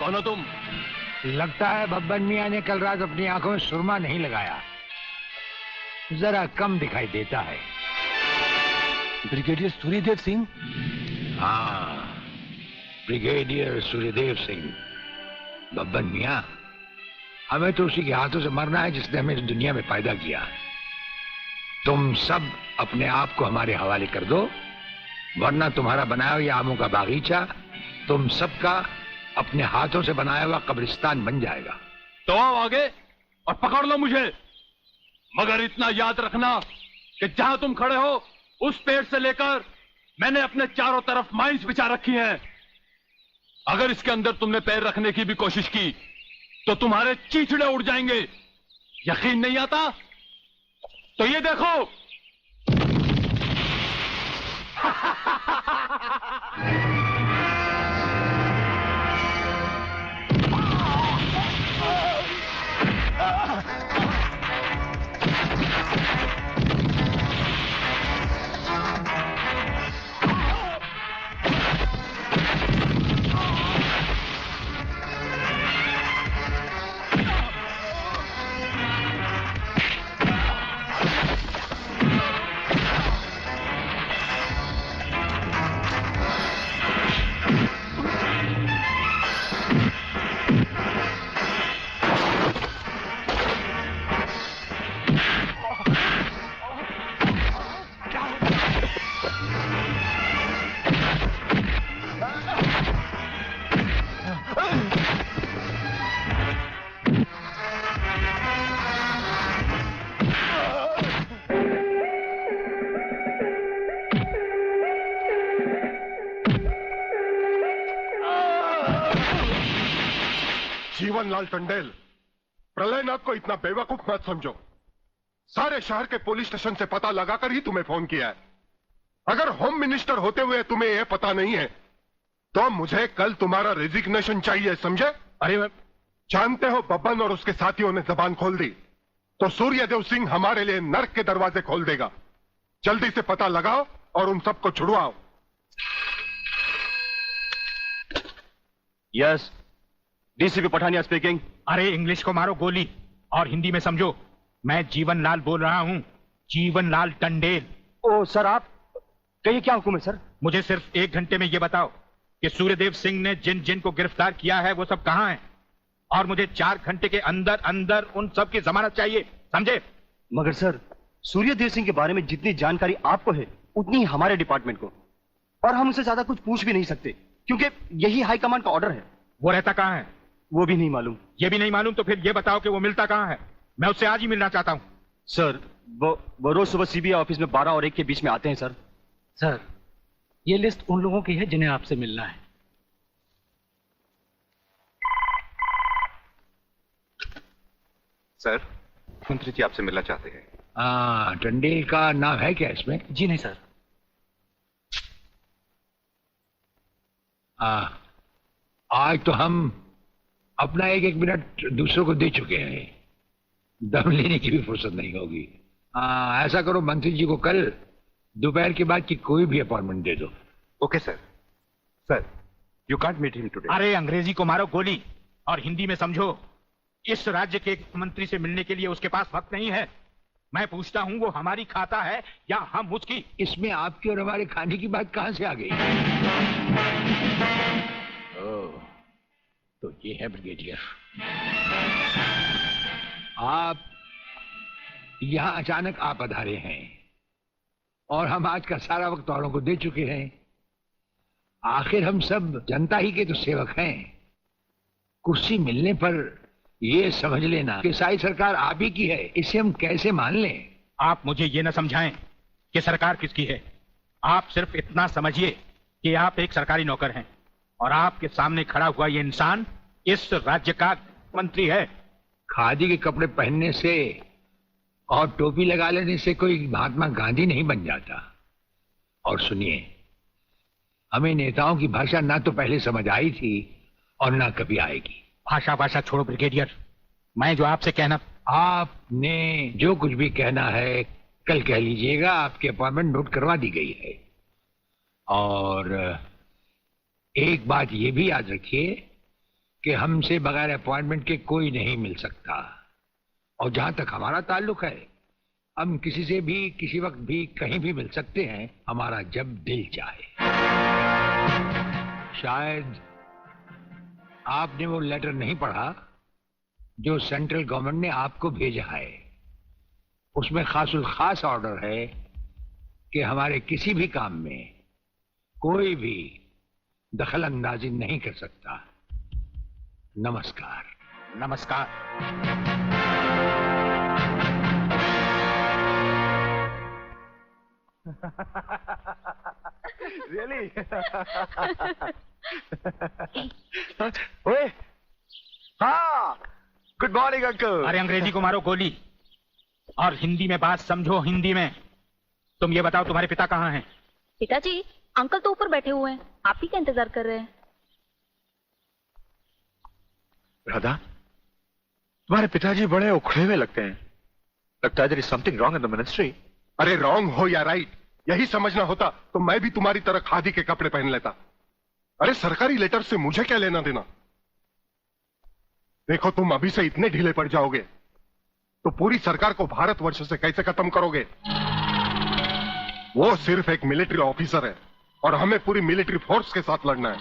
कौन हो तुम? लगता है बब्बन मियाँ ने कल रात अपनी आंखों में सुरमा नहीं लगाया, जरा कम दिखाई देता है। ब्रिगेडियर सूर्यदेव सिंह? हाँ, ब्रिगेडियर सूर्यदेव सिंह। बब्बन मियाँ, हमें तो उसी के हाथों से मरना है जिसने हमें इस दुनिया में पैदा किया। तुम सब अपने आप को हमारे हवाले कर दो, वरना तुम्हारा बनाया हुआ आमों का बागीचा तुम सबका अपने हाथों से बनाया हुआ कब्रिस्तान बन जाएगा। तो आओ आगे और पकड़ लो मुझे, मगर इतना याद रखना कि जहां तुम खड़े हो उस पेड़ से लेकर मैंने अपने चारों तरफ माइंस बिछा रखी हैं। अगर इसके अंदर तुमने पैर रखने की भी कोशिश की तो तुम्हारे चीथड़े उड़ जाएंगे। यकीन नहीं आता तो ये देखो। जीवनलाल टंडेल, प्रलयनाथ को इतना बेवकूफ मत समझो। सारे शहर के पुलिस स्टेशन से पता लगाकर ही तुम्हें फोन किया है। अगर होम मिनिस्टर होते हुए तुम्हें यह पता नहीं है तो मुझे कल तुम्हारा रेजिग्नेशन चाहिए, समझे? अरे जानते हो बब्बन और उसके साथियों ने जबान खोल दी तो सूर्यदेव सिंह हमारे लिए नर्क के दरवाजे खोल देगा। जल्दी से पता लगाओ और उन सबको छुड़वाओ। Yes, DCP Pathania speaking. अरे इंग्लिश को मारो गोली और हिंदी में समझो। मैं जीवनलाल बोल रहा हूँ, जीवनलाल टंडेल। ओ सर, आप कहिए, क्या हुक्म है सर? मुझे सिर्फ 1 घंटे में ये बताओ कि सूर्यदेव सिंह ने जिन जिन को गिरफ्तार किया है वो सब कहाँ हैं, और मुझे 4 घंटे के अंदर अंदर उन सब की जमानत चाहिए, समझे? मगर सर, सूर्यदेव सिंह के बारे में जितनी जानकारी आपको है उतनी ही हमारे डिपार्टमेंट को, और हम उसे ज्यादा कुछ पूछ भी नहीं सकते क्योंकि यही हाई कमांड का ऑर्डर है। वो रहता कहाँ है? वो भी नहीं मालूम। ये भी नहीं मालूम? तो फिर ये बताओ कि वो मिलता कहाँ है? मैं उससे आज ही मिलना चाहता हूँ। सर, वो रोज सुबह सीबीआई ऑफिस में 12 और 1 के बीच में आते हैं सर। सर, ये लिस्ट उन लोगों की है जिन्हें आपसे मिलना है। सर, मंत्री जी आपसे मिलना चाहते हैं। टंडेल का नाम है क्या इसमें? जी नहीं सर। आज तो हम अपना 1-1 मिनट दूसरों को दे चुके हैं, दम लेने की भी फुर्सत नहीं होगी। ऐसा करो, मंत्री जी को कल दोपहर के बाद की कोई भी अपॉइंटमेंट दे दो। Okay sir. Sir, you can't meet him today. अरे अंग्रेजी को मारो गोली और हिंदी में समझो। इस राज्य के मंत्री से मिलने के लिए उसके पास वक्त नहीं है। मैं पूछता हूँ, वो हमारी खाता है या हम उसकी? इसमें आपकी और हमारे खाने की बात कहां से आ गई? तो ये है ब्रिगेडियर, आप यहां अचानक आ पधारे हैं और हम आज का सारा वक्त औरों को दे चुके हैं। आखिर हम सब जनता ही के तो सेवक हैं। कुर्सी मिलने पर ये समझ लेना कि सारी सरकार आप ही की है, इसे हम कैसे मान लें? आप मुझे ये न समझाएं कि सरकार किसकी है। आप सिर्फ इतना समझिए कि आप एक सरकारी नौकर हैं और आपके सामने खड़ा हुआ ये इंसान इस राज्य का मंत्री है। खादी के कपड़े पहनने से और टोपी लगा लेने से कोई महात्मा गांधी नहीं बन जाता। और सुनिए, हमें नेताओं की भाषा ना तो पहले समझ आई थी और ना कभी आएगी। भाषा छोड़ो ब्रिगेडियर, मैं जो आपसे कहना। आपने जो कुछ भी कहना है कल कह लीजिएगा, आपकी अपॉइंटमेंट नोट करवा दी गई है। और एक बात ये भी याद रखिए कि हमसे बगैर अपॉइंटमेंट के कोई नहीं मिल सकता। और जहां तक हमारा ताल्लुक है, हम किसी से भी किसी वक्त भी कहीं भी मिल सकते हैं, हमारा जब दिल चाहे। शायद आपने वो लेटर नहीं पढ़ा जो सेंट्रल गवर्नमेंट ने आपको भेजा है। उसमें खासुल खास ऑर्डर है कि हमारे किसी भी काम में कोई भी दखल अंदाजी नहीं कर सकता। नमस्कार। नमस्कार। Really? ओए, हाँ, गुड मॉर्निंग अंकल। अरे अंग्रेजी को मारो गोली और हिंदी में बात समझो। हिंदी में तुम ये बताओ तुम्हारे पिता कहाँ हैं? पिताजी, अंकल तो ऊपर बैठे हुए हैं, आप ही का इंतजार कर रहे हैं। राधा, तुम्हारे पिताजी बड़े उखड़े हुए लगते हैं। लगता है there is something wrong in the ministry। अरे रॉन्ग हो या राइट, यही समझना होता तो मैं भी तुम्हारी तरह खादी के कपड़े पहन लेता। अरे सरकारी लेटर से मुझे क्या लेना देना। देखो, तुम अभी से इतने ढीले पड़ जाओगे तो पूरी सरकार को भारतवर्ष से कैसे खत्म करोगे। वो सिर्फ एक मिलिट्री ऑफिसर है और हमें पूरी मिलिट्री फोर्स के साथ लड़ना है।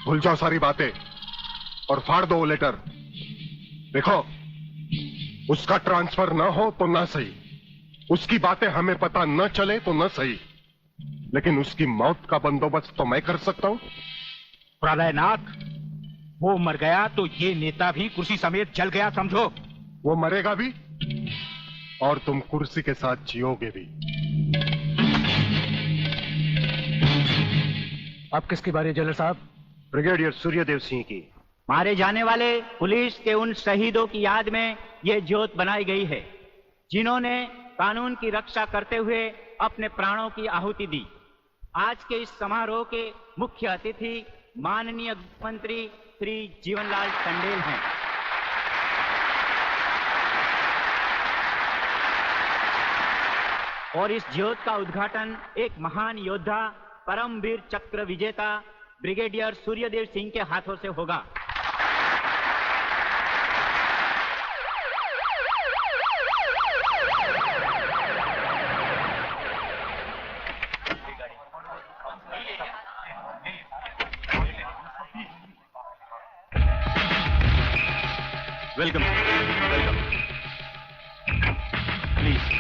भूल जाओ सारी बातें और फाड़ दो वो लेटर। देखो, उसका ट्रांसफर ना हो तो ना सही, उसकी बातें हमें पता न चले तो न सही, लेकिन उसकी मौत का बंदोबस्त तो मैं कर सकता हूं। प्रलयनाथ, वो मर गया तो ये नेता भी कुर्सी समेत जल गया, समझो। वो मरेगा भी और तुम कुर्सी के साथ जियोगे भी। अब किसकी बारी है जनरल साहब? ब्रिगेडियर सूर्यदेव सिंह की। मारे जाने वाले पुलिस के उन शहीदों की याद में ये ज्योत बनाई गई है जिन्होंने कानून की रक्षा करते हुए अपने प्राणों की आहुति दी। आज के इस समारोह के मुख्य अतिथि माननीय मंत्री श्री जीवनलाल टंडेल हैं। और इस ज्योत का उद्घाटन एक महान योद्धा, परमवीर चक्र विजेता ब्रिगेडियर सूर्यदेव सिंह के हाथों से होगा। Welcome, welcome. प्लीज।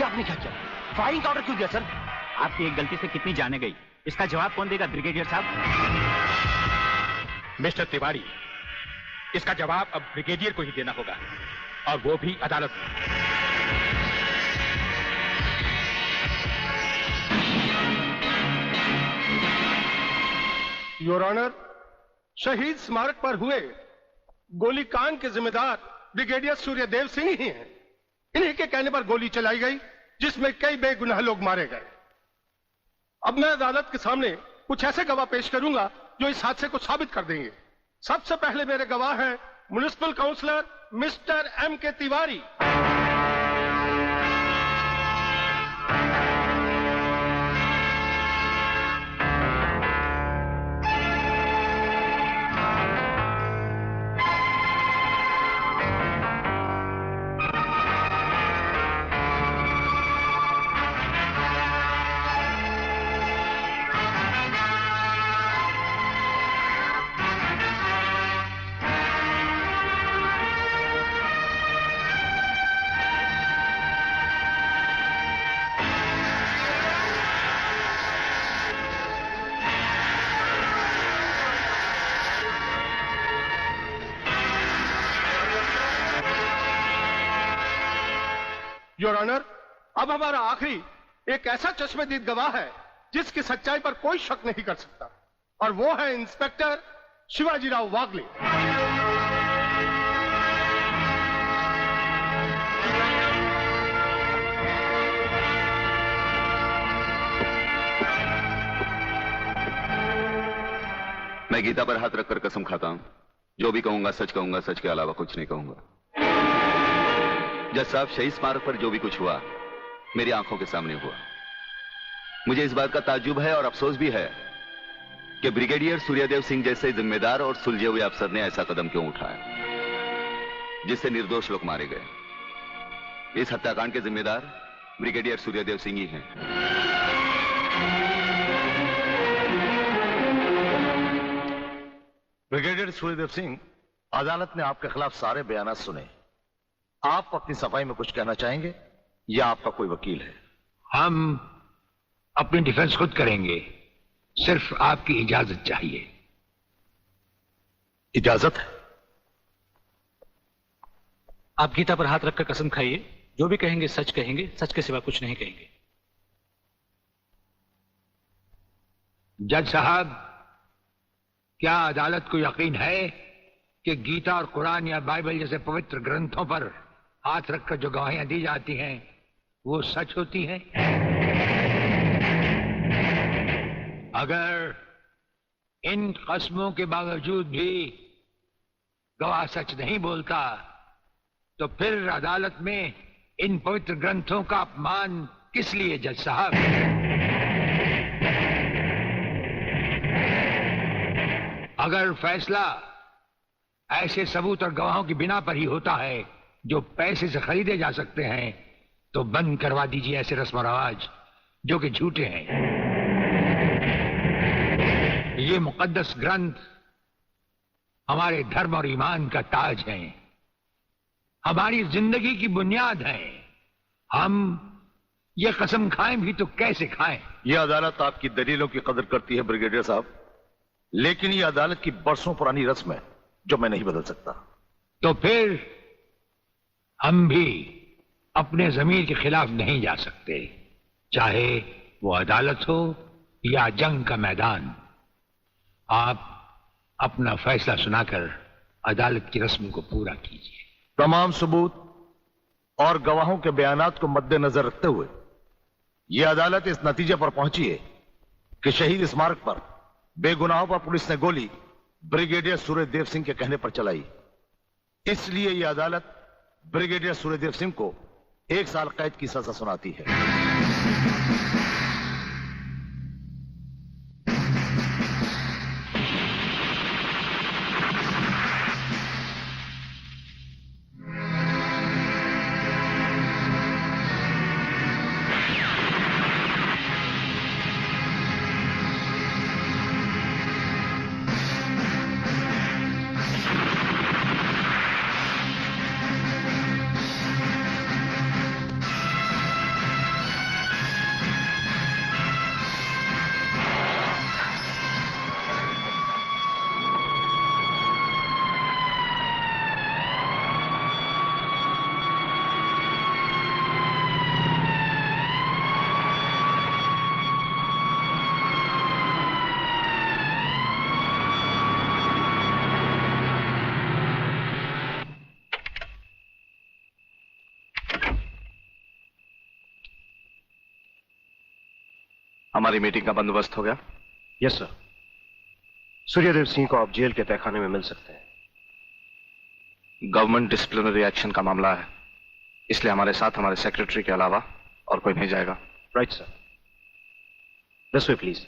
आपने क्या किया? फायरिंग का ऑर्डर क्यों दिया सर? आपकी एक गलती से कितनी जाने गई, इसका जवाब कौन देगा ब्रिगेडियर साहब? मिस्टर तिवारी, इसका जवाब अब ब्रिगेडियर को ही देना होगा, और वो भी अदालत में। योर ऑनर, शहीद स्मारक पर हुए गोलीकांड के जिम्मेदार ब्रिगेडियर सूर्यदेव सिंह ही हैं। इन्हीं के कहने पर गोली चलाई गई जिसमें कई बेगुनाह लोग मारे गए। अब मैं अदालत के सामने कुछ ऐसे गवाह पेश करूंगा जो इस हादसे को साबित कर देंगे। सबसे पहले मेरे गवाह हैं म्युनिसिपल काउंसलर मिस्टर एम के तिवारी। योर ऑनर, अब हमारा आखिरी एक ऐसा चश्मदीद गवाह है जिसकी सच्चाई पर कोई शक नहीं कर सकता, और वो है इंस्पेक्टर शिवाजीराव वागले। मैं गीता पर हाथ रखकर कसम खाता हूं, जो भी कहूंगा सच कहूंगा, सच के अलावा कुछ नहीं कहूंगा। जज साहब, शहीद स्मारक पर जो भी कुछ हुआ मेरी आंखों के सामने हुआ। मुझे इस बात का ताज्जुब है और अफसोस भी है कि ब्रिगेडियर सूर्यदेव सिंह जैसे जिम्मेदार और सुलझे हुए अफसर ने ऐसा कदम क्यों उठाया जिससे निर्दोष लोग मारे गए। इस हत्याकांड के जिम्मेदार ब्रिगेडियर सूर्यदेव सिंह ही हैं। ब्रिगेडियर सूर्यदेव सिंह, अदालत ने आपके खिलाफ सारे बयान सुने। आप अपनी सफाई में कुछ कहना चाहेंगे या आपका कोई वकील है? हम अपनी डिफेंस खुद करेंगे, सिर्फ आपकी इजाजत चाहिए। इजाजत है? आप गीता पर हाथ रखकर कसम खाइए, जो भी कहेंगे सच कहेंगे, सच के सिवा कुछ नहीं कहेंगे। जज साहब, क्या अदालत को यकीन है कि गीता और कुरान या बाइबल जैसे पवित्र ग्रंथों पर हाथ रखकर जो गवाहियां दी जाती हैं वो सच होती हैं? अगर इन कस्मों के बावजूद भी गवाह सच नहीं बोलता तो फिर अदालत में इन पवित्र ग्रंथों का अपमान किस लिए जज साहब? अगर फैसला ऐसे सबूत और गवाहों की बिना पर ही होता है जो पैसे से खरीदे जा सकते हैं तो बंद करवा दीजिए ऐसे रस्म रवाज जो कि झूठे हैं। ये मुकद्दस ग्रंथ हमारे धर्म और ईमान का ताज है, हमारी जिंदगी की बुनियाद है। हम ये कसम खाएं भी तो कैसे खाएं? यह अदालत आपकी दलीलों की कदर करती है ब्रिगेडियर साहब, लेकिन यह अदालत की बरसों पुरानी रस्म है जो मैं नहीं बदल सकता। तो फिर हम भी अपने जमीर के खिलाफ नहीं जा सकते, चाहे वो अदालत हो या जंग का मैदान। आप अपना फैसला सुनाकर अदालत की रस्म को पूरा कीजिए। तमाम सबूत और गवाहों के बयानात को मद्देनजर रखते हुए यह अदालत इस नतीजे पर पहुंची है कि शहीद स्मारक पर बेगुनाहों पर पुलिस ने गोली ब्रिगेडियर सूर्यदेव सिंह के कहने पर चलाई। इसलिए यह अदालत ब्रिगेडियर सूर्यदेव सिंह को 1 साल कैद की सजा सुनाती है। हमारी मीटिंग का बंदोबस्त हो गया? Yes sir. सूर्यदेव सिंह को आप जेल के तहखाने में मिल सकते हैं। गवर्नमेंट डिसिप्लिनरी एक्शन का मामला है, इसलिए हमारे साथ हमारे सेक्रेटरी के अलावा और कोई नहीं जाएगा। Right sir. This way please.